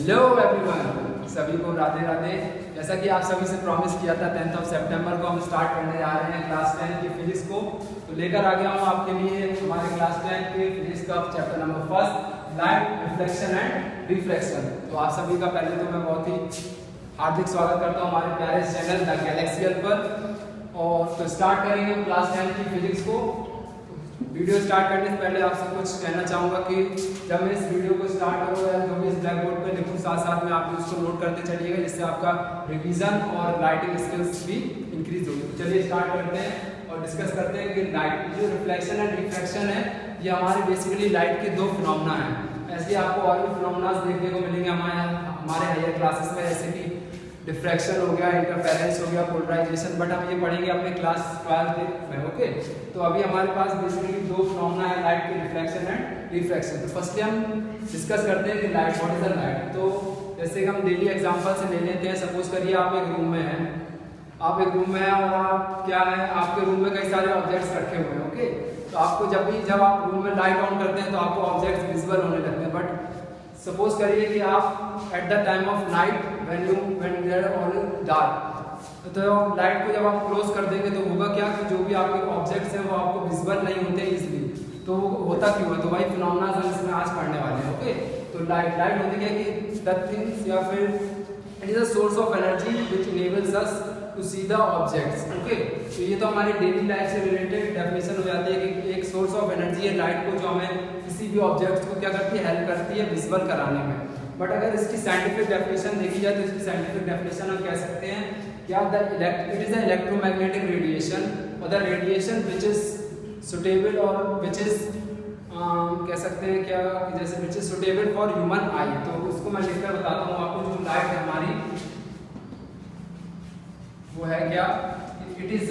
Hello everyone, सभी को राधे राधे। जैसा कि आप सभी से प्रॉमिस किया था 10 सितंबर को हम स्टार्ट करने जा रहे हैं क्लास 10 की फिजिक्स को। तो लेकर आ गया हूँ आपके लिए हमारे क्लास 10 के फिजिक्स का chapter number 1 light reflection and refraction. तो आप सभी का पहले तो मैं बहुत ही हार्दिक स्वागत करता हूँ हमारे प्यारे चैनल द गैलेक्सियल पर। और तो स्टार्ट करेंगे क्लास 10 की फिजिक्स को। वीडियो स्टार्ट करने से पहले आपसे कुछ कहना चाहूँगा कि जब मैं इस वीडियो को स्टार्ट करूँ या जो भी इस ब्लैक बोर्ड पर लिखूँ साथ साथ में आप भी उसको नोट करते चलिएगा, जिससे आपका रिवीजन और राइटिंग स्किल्स भी इंक्रीज होगी। तो चलिए स्टार्ट करते हैं और डिस्कस करते हैं कि लाइट जो रिफ्लेक्शन एंड रिफ्रैक्शन है ये हमारे बेसिकली लाइट के दो फिनोमेना हैं। ऐसे आपको और भी फिनोमेना देखने को मिलेंगे हमारे हायर क्लासेस में, जैसे कि डिफ्रैक्शन हो गया, इंटरफेरेंस हो गया, पोलराइजेशन, बट हम ये पढ़ेंगे अपने क्लास 12 में। ओके, तो अभी हमारे पास बेसिकली दो फिनोमेना है लाइट के, रिफ्लेक्शन एंड रिफ्रैक्शन। तो फर्स्टली हम डिस्कस करते हैं कि light, what is the light. तो जैसे कि हम डेली एग्जांपल से ले लेते हैं, सपोज करिए आप एक रूम में हैं, और आप क्या है, आपके रूम में कई सारे ऑब्जेक्ट्स रखे हुए हैं। ओके, तो आपको जब आप रूम में लाइट ऑन करते हैं तो आपको ऑब्जेक्ट्स विजिबल होने लगते हैं। बट सपोज करिए कि आप at the time of night when there all dark, तो लाइट को जब आप क्लोज कर देंगे तो होगा क्या कि जो भी आपके ऑब्जेक्ट्स हैं वो आपको विजिबल नहीं होते इजीली। तो वो होता क्यों है, तो वही फिनोमेना हम इसमें आज पढ़ने वाले हैं। ओके, तो लाइट होती क्या कि द थिंग्स या फिर it is a source of energy which enables us to see the objects. Okay, तो ये तो हमारी डेली लाइफ से रिलेटेड डेफिनेशन हो जाती है कि एक सोर्स ऑफ एनर्जी है लाइट को, जो हमें किसी भी ऑब्जेक्ट को क्या करती है, हेल्प करती है विजिबल कराने में। बट अगर इसकी साइंटिफिक डेफिनेशन देखी जाए तो इसकी साइंटिफिक डेफिनेशन हम कह सकते हैं क्या, it is the electromagnetic radiation और the radiation which is suitable और विच इज कह सकते हैं क्या कि जैसे which is suitable for human eye. तो उसको मैं लिखकर बताता हूँ आपको। जो लाइट है हमारी वो है क्या, इट इज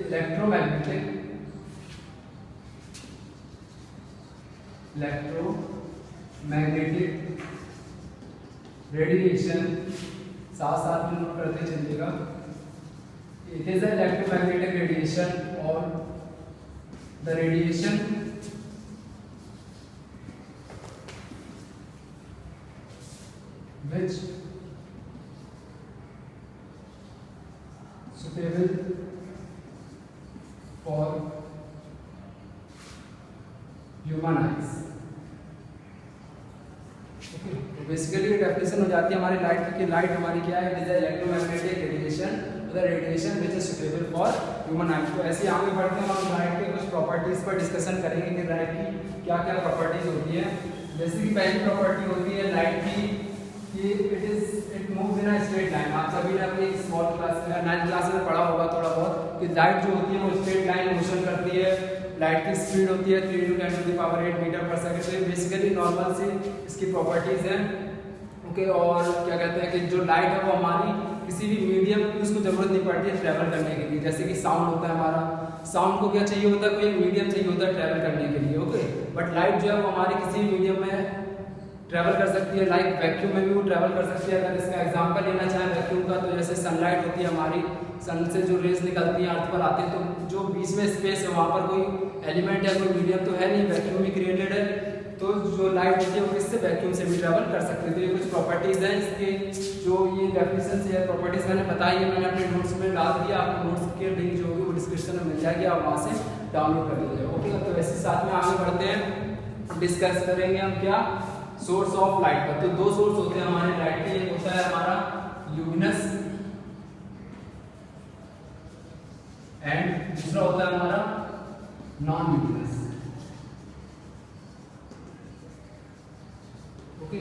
इलेक्ट्रोमैग्नेटिक रेडिएशन, साथ साथ में नोट करते चलिएगा। इट इज इलेक्ट्रोमैग्नेटिक रेडिएशन और the radiation which suitable for human eyes। Okay, तो बेसिकली डेफिनेशन हो जाती है हमारी लाइट की। लाइट हमारी क्या है, it is electromagnetic radiation, the radiation which is suitable for human eye. तो ऐसे आगे बढ़ते हैं हम लाइट के कुछ प्रॉपर्टीज पर डिस्कशन करेंगे कि लाइट की क्या क्या प्रॉपर्टीज होती है। जैसे कि पहली प्रॉपर्टी होती है लाइट की कि it moves in a straight line. आप सभी ने अपनी स्मॉल क्लास में 9th क्लास में पढ़ा होगा थोड़ा बहुत कि लाइट जो होती है वो स्ट्रेट लाइन मोशन करती है। लाइट की स्पीड होती है 3 × 10⁸ मीटर पर सेकंड। तो ये बेसिकली नॉर्मल सी इसकी प्रॉपर्टीज हैं। ओके, और क्या कहते हैं कि जो लाइट है वो हमारी किसी भी मीडियम की उसको जरूरत नहीं पड़ती है ट्रैवल करने के लिए। जैसे कि साउंड होता है हमारा, साउंड को क्या चाहिए होता है, कोई मीडियम चाहिए होता है ट्रैवल करने के लिए। ओके, बट लाइट जो है वो हमारी किसी मीडियम में ट्रैवल कर सकती है। लाइक वैक्यूम में भी वो ट्रैवल कर सकती है। अगर इसका एग्जांपल लेना चाहें वैक्यूम का, तो जैसे सनलाइट होती है हमारी, सन से जो रेज निकलती हैं अर्थ पर आते हैं, तो जो बीच में स्पेस है वहाँ पर कोई एलिमेंट या कोई मीडियम तो है नहीं, वैक्यूम ही क्रिएटेड है। तो जो लाइट होती है वो किससे, वैक्यूम से भी ट्रैवल कर सकती है। तो ये कुछ प्रॉपर्टीज हैं इसके, जो ये डेफिनेशन से प्रॉपर्टीज मैंने बताई है, मैंने अपने नोट्स में डाल दिया। आपको नोट्स के लिंक जो होगी वो डिस्क्रिप्शन में मिल जाएगी, आप वहाँ से डाउनलोड कर लीजिए। ओके, तो ऐसे साथ में आगे बढ़ते हैं, डिस्कस करेंगे हम क्या, सोर्स ऑफ लाइट पर। तो दो सोर्स होते हैं हमारे लाइट के, एक होता है हमारा ल्यूमिनस एंड दूसरा होता है हमारा नॉन ल्यूमिनस। ओके,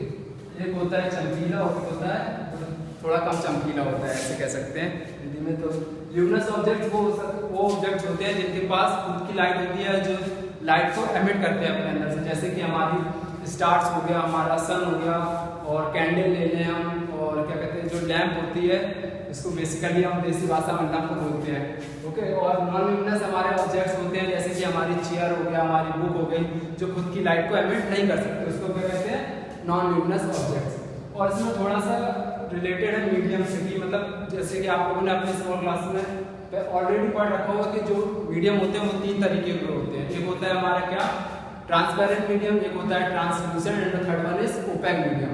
एक होता है चमकीला और एक होता है थोड़ा कम चमकीला होता है, ऐसे कह सकते हैं हिंदी में। तो ल्यूमिनस ऑब्जेक्ट वो ऑब्जेक्ट्स होते हैं जिनके पास खुद की लाइट होती है, जो लाइट को एमिट करते हैं अपने अंदर से। जैसे कि हमारी स्टार्स हो गया, हमारा सन हो गया, और कैंडल ले लें हम, और क्या कहते हैं जो लैंप होती है, इसको बेसिकली हम देसी भाषा में लैंप बोलते हैं। ओके, और नॉन ल्यूमिनस हमारे ऑब्जेक्ट्स होते हैं, जैसे कि हमारी चेयर हो गया, हमारी बुक हो गई, जो खुद की लाइट को एमिट नहीं कर सकते, उसको क्या कहते हैं, नॉन ल्यूमिनस ऑब्जेक्ट्स। और इसमें थोड़ा सा रिलेटेड है मीडियम से, कि मतलब जैसे कि आप लोगों ने अपने स्मॉल क्लास में ऑलरेडी पढ़ रखा होगा कि जो मीडियम होते हैं वो 3 तरीके के होते हैं। एक होता है हमारा क्या, ट्रांसपेरेंट मीडियम, एक होता है translucent and third one is opaque medium.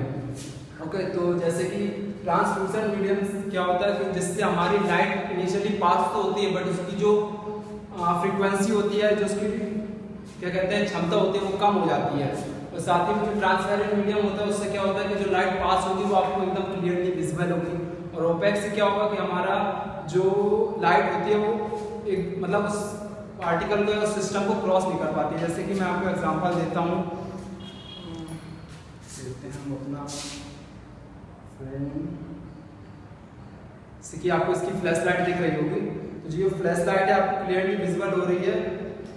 Okay, तो जैसे कि ट्रांसलूसेंट मीडियम क्या होता है कि जिससे हमारी लाइट इनिशियली पास तो होती है बट उसकी जो फ्रीक्वेंसी होती है, जो उसकी क्या कहते हैं क्षमता होती है, वो कम हो जाती है। और साथ ही में जो ट्रांसपेरेंट मीडियम होता है उससे क्या होता है कि जो लाइट पास होगी वो आपको एकदम क्लियरली विजिबल होगी। और ओपेक से क्या होगा कि हमारा जो लाइट होती है वो एक मतलब उस पार्टिकल को या उस सिस्टम को क्रॉस नहीं कर पाती। जैसे कि मैं आपको एग्जांपल देता हूँ, देखते हैं हम अपना जैसे कि आपको इसकी फ्लैश लाइट दिख रही होगी, तो जो फ्लैश लाइट है आपको क्लियरली विजिबल हो रही है,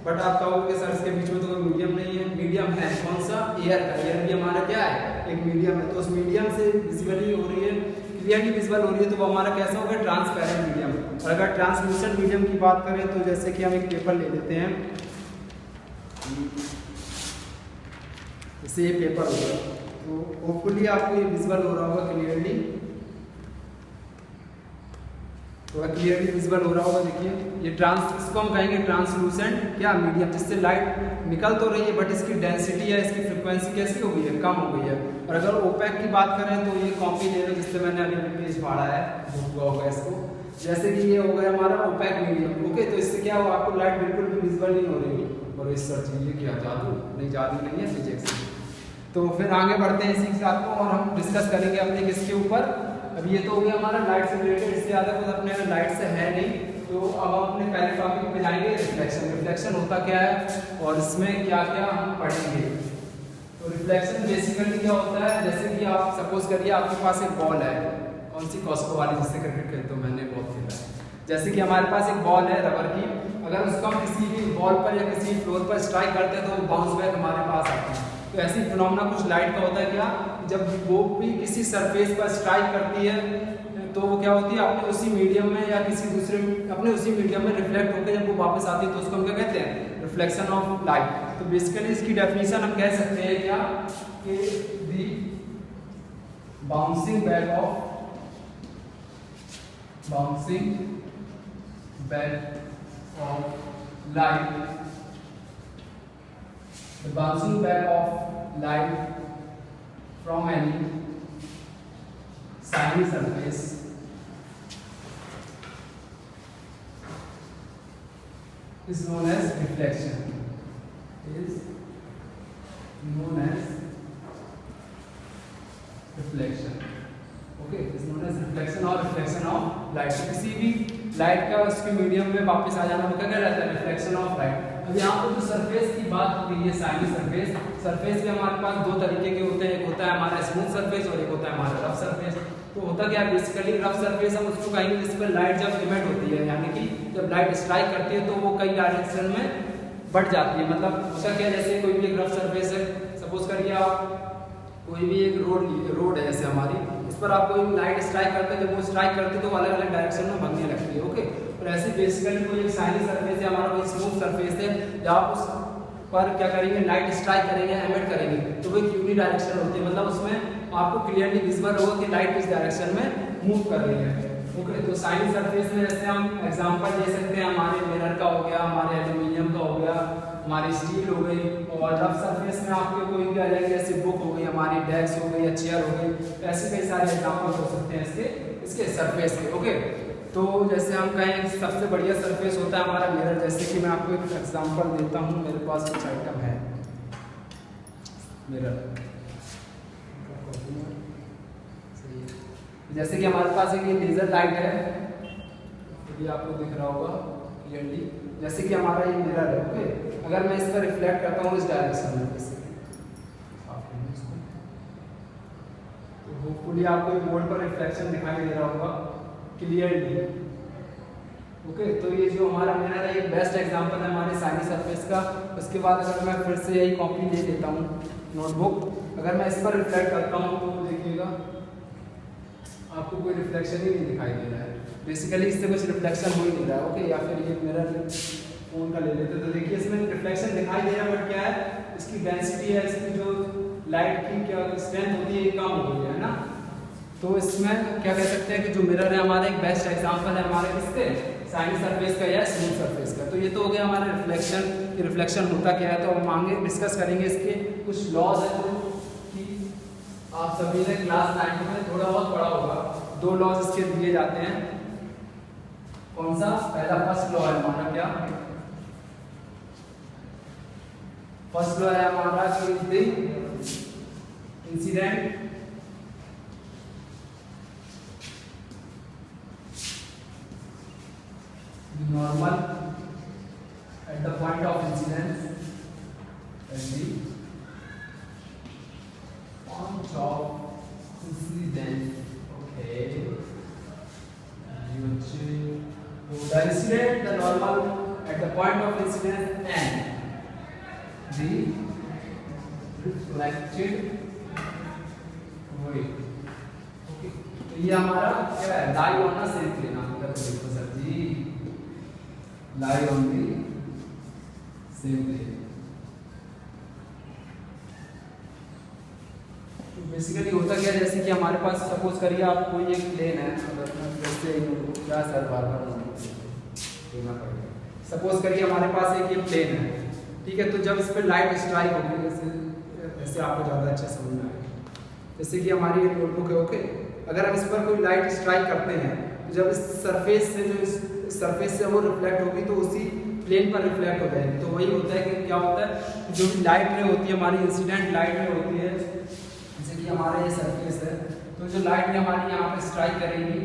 बट आप कहोगे सर इसके बीच में तो कोई मीडियम नहीं है। मीडियम है कौन सा? एयर का। एयर भी हमारा क्या है? एक मीडियम है। तो उस मीडियम से विजिबली हो रही है, क्लियरली विजिबल हो रही है, तो वो हमारा कैसा होगा? Transparent medium. और अगर ट्रांसलूसेंट मीडियम की बात करें तो जैसे कि हम एक पेपर ले लेते हैं, जैसे ये पेपर होगा, तो होपफुली आपको ये विजिबल हो रहा होगा क्लियरली, थोड़ा क्लियरली विजिबल हो रहा होगा। देखिए ये इसको हम कहेंगे ट्रांसलूसेंट क्या मीडियम, जिससे लाइट निकल तो रही है बट इसकी डेंसिटी है, इसकी फ्रिक्वेंसी कैसी हो गई है? कम हो गई है। और अगर ओपेक की बात करें तो ये कॉपी ले लो जिससे मैंने अभी पेज फाड़ा है, बुक होगा इसको। जैसे कि ये हो गया हमारा ओपेक मीडियम। ओके, तो इससे क्या हो, आपको लाइट बिल्कुल भी विजिबल नहीं हो रही। और इस सर ये क्या जादू? नहीं, जादू नहीं है, फिजिक्स। तो फिर आगे बढ़ते हैं इसी के साथ को, और हम डिस्कस करेंगे अपने किसके ऊपर। अब ये तो हो गया हमारा लाइट से रिलेटेड, इससे ज़्यादा कुछ अपने लाइट से है नहीं। तो अब हम अपने पहले टॉपिक पे जाएंगे, रिफ्लेक्शन। रिफ्लेक्शन होता क्या है और इसमें क्या क्या हम पढ़ेंगे। तो रिफ्लेक्शन बेसिकली क्या होता है, जैसे कि आप सपोज करिए आपके पास एक बॉल है, कौन सी कॉस्को वाली जिससे क्रिकेट खेलते हो, मैंने बहुत खेला है। जैसे कि हमारे पास एक बॉल है रबर की, अगर उसको हम किसी भी बॉल पर या किसी फ्लोर पर स्ट्राइक करते हैं तो वो बाउंस बैक हमारे पास आता है। तो ऐसी फिनोमेना कुछ लाइट का होता है क्या, जब वो भी किसी सरफेस पर स्ट्राइक करती है तो वो क्या होती है, अपने उसी मीडियम में या किसी दूसरे अपने उसी मीडियम में रिफ्लेक्ट होकर जब वो वापस आती है तो उसको हम क्या कहते हैं? Reflection of light. तो बेसिकली इसकी डेफिनेशन हम कह सकते हैं क्या कि the bouncing back of light, the bouncing back of light from any shiny surface is known as reflection. Is known as reflection. Okay, is known as reflection or reflection of light. तो किसी भी light का उसके medium में वापस आ जाना वो क्या रहता है? Reflection of light. अब यहाँ पर जो सरफेस की बात हो रही है, शाइनी सरफेस, सरफेस में हमारे पास दो तरीके के होते हैं, एक होता है हमारा स्मूथ सरफेस और एक होता है हमारा रफ सरफेस। तो होता क्या है बेसिकली, रफ सरफेस हम उसको कहेंगे जिस पर लाइट जब इमिट होती है, यानी कि जब लाइट स्ट्राइक करती है तो वो कई डायरेक्शन में बढ़ जाती है। मतलब होता क्या, जैसे कोई भी एक रफ सरफेस है, सपोज करिए आप कोई भी एक रोड है जैसे हमारी, इस पर आप कोई लाइट स्ट्राइक करते हैं, जब वो स्ट्राइक करते हैं तो अलग अलग डायरेक्शन में भगने लगती है। ओके, और ऐसे बेसिकली कोई एक शाइनी सरफेस है हमारा, कोई स्मूथ सरफेस है, जब आप उस पर क्या करेंगे, लाइट स्ट्राइक करेंगे, एमिट करेंगे, तो वो एक यूनिडायरेक्शनल होती है। मतलब उसमें आपको क्लियरली विजिबल होगा कि लाइट किस डायरेक्शन में मूव कर रही है। ओके, तो शाइनी सरफेस में जैसे हम एग्जांपल दे सकते हैं, हमारे मिरर का हो गया, हमारे एल्यूमिनियम का हो गया, हमारी स्टील हो गई। और रफ सरफेस में आपके कोई भी अलग जैसे बुक हो गई, हमारी डेस्क हो गई या चेयर हो गई, ऐसे कई सारे एग्जाम्पल हो सकते हैं इसके सरफेस के। ओके, तो जैसे हम कहें सबसे बढ़िया सरफेस होता है हमारा मिरर। जैसे कि मैं आपको एक एग्जांपल देता हूँ, मेरे पास कुछ आइटम है मिरर, जैसे कि हमारे पास एक ये लेजर लाइट है, ये आपको दिख रहा होगा क्लियरली। जैसे कि हमारा ये मिरर है, ओके, अगर मैं इस पर रिफ्लेक्ट करता हूँ इस डायरेक्शन में, तो होपफुली आपको बोर्ड पर रिफ्लेक्शन दिखाई दे रहा होगा क्लियरली। ओके, तो ये जो हमारा मिरर है, ये बेस्ट एग्जांपल है हमारे शाइनी सरफेस का। उसके बाद अगर मैं फिर से यही कॉपी ले लेता हूँ नोटबुक, अगर मैं इस पर रिफ्लेक्ट करता हूँ तो देखिएगा आपको कोई रिफ्लेक्शन ही नहीं दिखाई दे रहा है। बेसिकली इससे कुछ रिफ्लेक्शन हो ही नहीं रहा है। ओके, या फिर ये मिरर फोन का ले लेते तो देखिए इसमें रिफ्लेक्शन दिखाई दे रहा है, बट क्या है, इसकी डेंसिटी है, इसकी जो लाइट की क्या स्ट्रेंथ होती है ये कम हो गई है ना। तो इसमें क्या कह सकते हैं कि जो मिरर है हमारा एक बेस्ट एग्जांपल है हमारे किसके, शाइनी सरफेस का या स्मूथ सरफेस का। तो ये तो हो गया हमारा रिफ्लेक्शन, रिफ्लेक्शन होता क्या है। तो हम आगे डिस्कस करेंगे इसके कुछ लॉज है जो कि आप सभी ने क्लास 9 में थोड़ा बहुत पढ़ा होगा। 2 लॉज इसके दिए जाते हैं। कौन सा? पहला फर्स्ट लॉ है हमारा, क्या फर्स्ट लॉ है हमारा कि the incident normal at the point of incidence at the point of incidence. Okay, the incident, the normal at the point of incidence and the reflected wave. Okay, तो ये हमारा क्या है? Lie on a same plane. आप देखो sir ji, lie on the same plane। तो basically होता क्या है, जैसे कि हमारे पास सपोज करिए आप कोई एक प्लेन है, जैसे क्या सर बार-बार देना पड़ेगा। सपोज करिए हमारे पास एक ये प्लेन है, ठीक है। तो जब इस पर लाइट स्ट्राइक होगी, जैसे आपको ज़्यादा अच्छा समझ में आएगा, जैसे कि हमारी एक नोटबुक है, ओके। अगर हम इस पर कोई लाइट स्ट्राइक करते हैं तो जब इस सरफेस से सरफेस से वो रिफ्लेक्ट होगी तो उसी प्लेन पर रिफ्लेक्ट हो जाएगी। तो वही होता है कि क्या होता है, जो भी लाइट रे होती है हमारी इंसिडेंट लाइट रे होती है, जैसे कि हमारा ये सरफेस है, तो जो लाइट रे हमारी यहाँ पे स्ट्राइक करेगी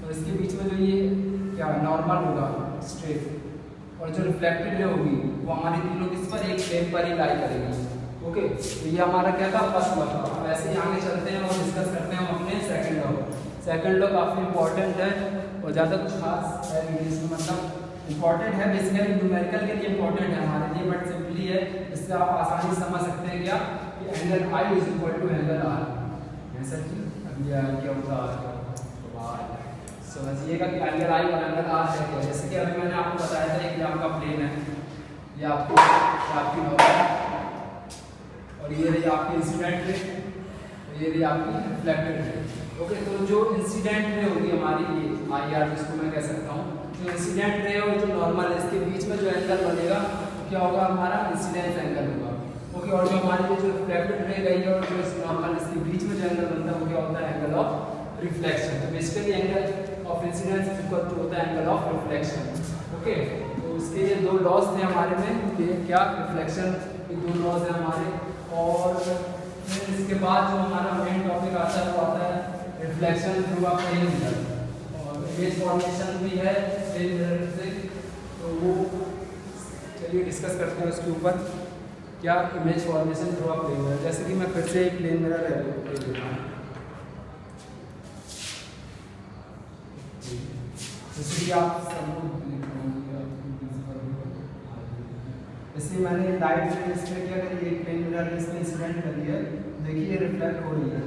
तो इसके बीच में जो ये क्या नॉर्मल होगा स्ट्रेट, और जो रिफ्लेक्टेड रे होगी वो हमारी तीनों किस पर, एक प्लेन पर ही लाई करेगी। ओके, तो ये हमारा क्या था, फर्स्ट लॉ था। अब ऐसे ही आगे चलते हैं और डिस्कस करते हैं हम अपने सेकंड लॉ। सेकंड लॉ काफ़ी इंपॉर्टेंट है और ज़्यादा कुछ खास है नहीं, मतलब इंपॉर्टेंट है, बेसिकली न्यूमेरिकल के लिए इंपॉर्टेंट है हमारे लिए, बट सिंपली है, इससे आप आसानी से समझ सकते हैं क्या कि angle I is equal to angle R. ऐसा कि अब ये क्या होता है, समझिएगा कि एंगल आई और एंगल आर है क्या। जैसे कि अभी मैंने आपको बताया था कि आपका प्लेन है, ये आपकी नॉर्मल, और ये रही आपकी इंसिडेंट रे, ये रही आपकी रिफ्लेक्टेड रे। ओके, तो जो इंसिडेंट रे होगी हमारी, ये आई आर जिसको मैं कह सकता हूँ, जो इंसिडेंट रे और जो नॉर्मल है इसके बीच में जो एंगल बनेगा तो क्या होगा, हमारा इंसिडेंस एंगल होगा। ओके, और जो हमारी ये जो रिफ्लेक्टेड रे गई है और जो नॉर्मल इसके बीच में जो एंगल बनता है वो क्या होता है, एंगल ऑफ रिफ्लेक्शन। तो basically angle of incidence equal to होता है एंगल ऑफ रिफ्लेक्शन। ओके, तो उसके ये 2 लॉज थे हमारे में, ये क्या रिफ्लेक्शन के 2 लॉज हैं हमारे। और फिर इसके बाद जो हमारा मेन टॉपिक आता है वो आता है reflection through a plane mirror, और इमेज फॉर्मेशन भी है प्लेन मिरर से। तो वो चलिए डिस्कस करते हैं उसके ऊपर, क्या image formation through a plane mirror. जैसे कि मैं फिर से एक प्लेन मिरर ले लेता हूँ, जैसे कि आप इसलिए मैंने लाइट से इस पर क्या करी, एक प्लेन मिरर इसमें इंसिडेंट कर दिया, देखिए रिफ्लेक्ट हो रही है,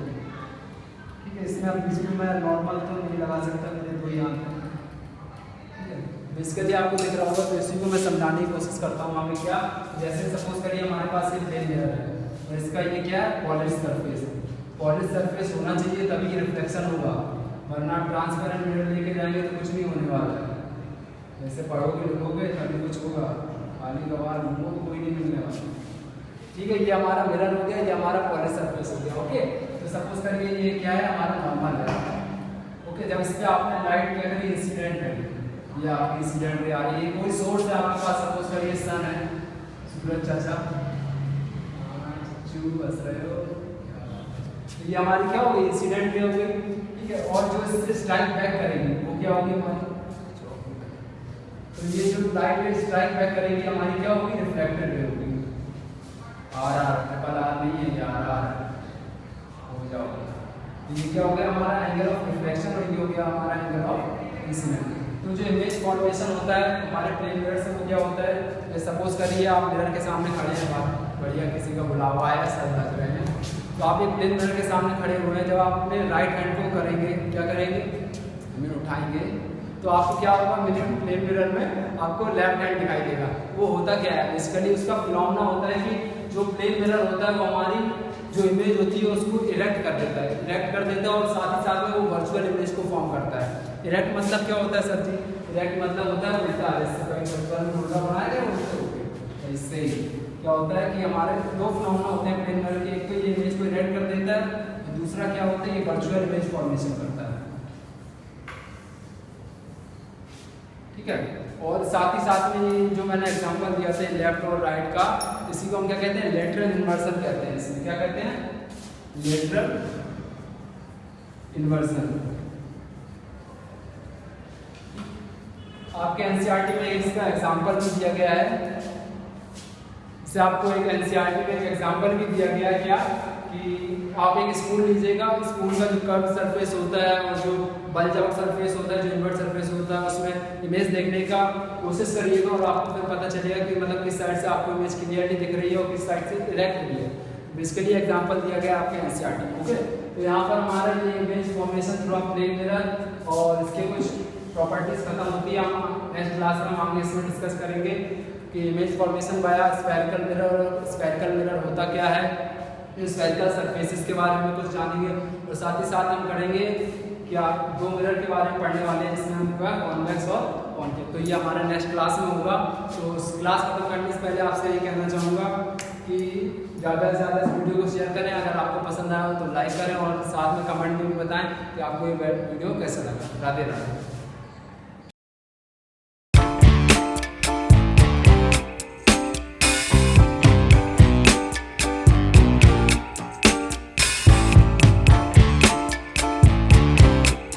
ठीक है। इसमें अब बीच में मैं नॉर्मल तो नहीं लगा सकता, मेरे 2 ही आंख हैं, ठीक है। बेसिकली आपको दिख रहा होगा, तो इसी को मैं समझाने की कोशिश करता हूँ। हमें क्या, जैसे सपोज करिए हमारे पास ये प्लेन मिरर है और इसका ये क्या है, पॉलिश सरफेस। पॉलिश सरफेस होना चाहिए तभी रिफ्लेक्शन होगा, वरना ट्रांसपेरेंट मिरर लेके जाएंगे तो कुछ नहीं होने वाला है। जैसे पढ़ोगे लिखोगे तभी कुछ होगा, खाली गवार घूमो तो कोई नहीं मिलने वाला, ठीक है। ये हमारा मिरर हो गया, ये हमारा पॉलिश सरफेस हो गया। ओके, तो सपोज करिए ये क्या है, हमारा नॉर्मल है। ओके, जब इस पर आपने लाइट क्या करी, इंसिडेंट है, ये आपकी इंसिडेंट रे आ रही है, कोई सोर्स है आपके पास, सपोज करिए सन है, सूरज चाचा बस रहे हो, तो ये हमारी क्या हो गई, इंसिडेंट रे हो गई, ठीक है। और जो इससे स्ट्राइक बैक करेगी वो क्या होगी हमारी, तो ये जो लाइट रे स्ट्राइक बैक करेगी हमारी क्या होगी, रिफ्लेक्टेड रे होगी। आर आर ट्रिपल आर नहीं है, ये आर आर हो जाओगे, तो ये क्या हो गया हमारा एंगल ऑफ रिफ्लेक्शन, और ये हो गया हमारा एंगल ऑफ इंसिडेंट। तो जो इमेज फॉर्मेशन होता है हमारे प्लेन मिरर से वो क्या होता है, सपोज करिए आप मिरर के सामने खड़े हैं, बात बढ़िया किसी का बुलावा आया, सर लग रहे हैं, तो आप एक प्लेन मिरर के सामने खड़े हुए हैं। जब आप अपने राइट हैंड को करेंगे, क्या करेंगे, मिरर उठाएंगे, तो आपको क्या होगा, प्लेन मिरर में आपको लेफ्ट हैंड दिखाई देगा। वो होता क्या है, बेसिकली उसका फिनोमेना होता है कि जो प्लेन मिरर होता है वो हमारी जो इमेज होती है उसको इरेक्ट कर देता है, और साथ ही साथ में वो वर्चुअल इमेज को फॉर्म करता है। इरेक्ट मतलब क्या होता है सर जी, इरेक्ट मतलब होता है उल्टा, जैसे कहीं वर्चुअल में उल्टा बनाया गया उल्टे हो गए। तो इससे ही क्या होता है कि हमारे दो फिनोमेना होते हैं प्लेन मिरर के, एक तो ये इमेज को इरेक्ट कर देता है, दूसरा क्या होता है ये वर्चुअल इमेज फॉर्मेशन करता है। ठीक है, और साथ ही साथ में जो मैंने एग्जांपल दिया था लेफ्ट और राइट का, इसी को हम क्या कहते हैं लेटरल इन्वर्सन कहते हैं। इसमें क्या कहते हैं लेटरल इन्वर्सन। आपके एनसीईआरटी में इसका एग्जांपल भी दिया गया है, इससे आपको एक एनसीईआरटी में एक एग्जांपल भी दिया गया है क्या कि आप एक स्पून लीजिएगा, स्पून का जो कर्व सरफेस होता है और जो बलजबक सरफेस होता है, जो इन्वर्ट सरफेस होता है, उसमें इमेज देखने का कोशिश करिएगा और आपको फिर पता चलेगा कि मतलब किस साइड से आपको इमेज क्लियरली दिख रही है और किस साइड से इरेक्ट हुई है। इसके लिए एग्जांपल दिया गया आपके एनसीईआरटी में। ओके, तो यहाँ पर हमारा ये image formation through plane mirror और इसके कुछ प्रॉपर्टीज खत्म होती है। हम नेक्स्ट क्लास में हम आगे इसमें डिस्कस करेंगे कि image formation by spherical mirror और स्फेरिकल मिरर होता क्या है, स्फेरिकल सरफेसेस के बारे में कुछ जानेंगे और साथ ही साथ हम करेंगे क्या दो मिरर के बारे में पढ़ने वाले हैं जिसमें हम कॉन्वेक्स और कॉन्केव। तो ये हमारा नेक्स्ट क्लास में होगा। तो उस क्लास खत्म करने से पहले आपसे ये कहना चाहूँगा कि ज़्यादा से ज़्यादा इस वीडियो को शेयर करें, अगर आपको पसंद आया हो तो लाइक करें और साथ में कमेंट में भी बताएं कि आपको ये वीडियो कैसा लगा। राधे राधे।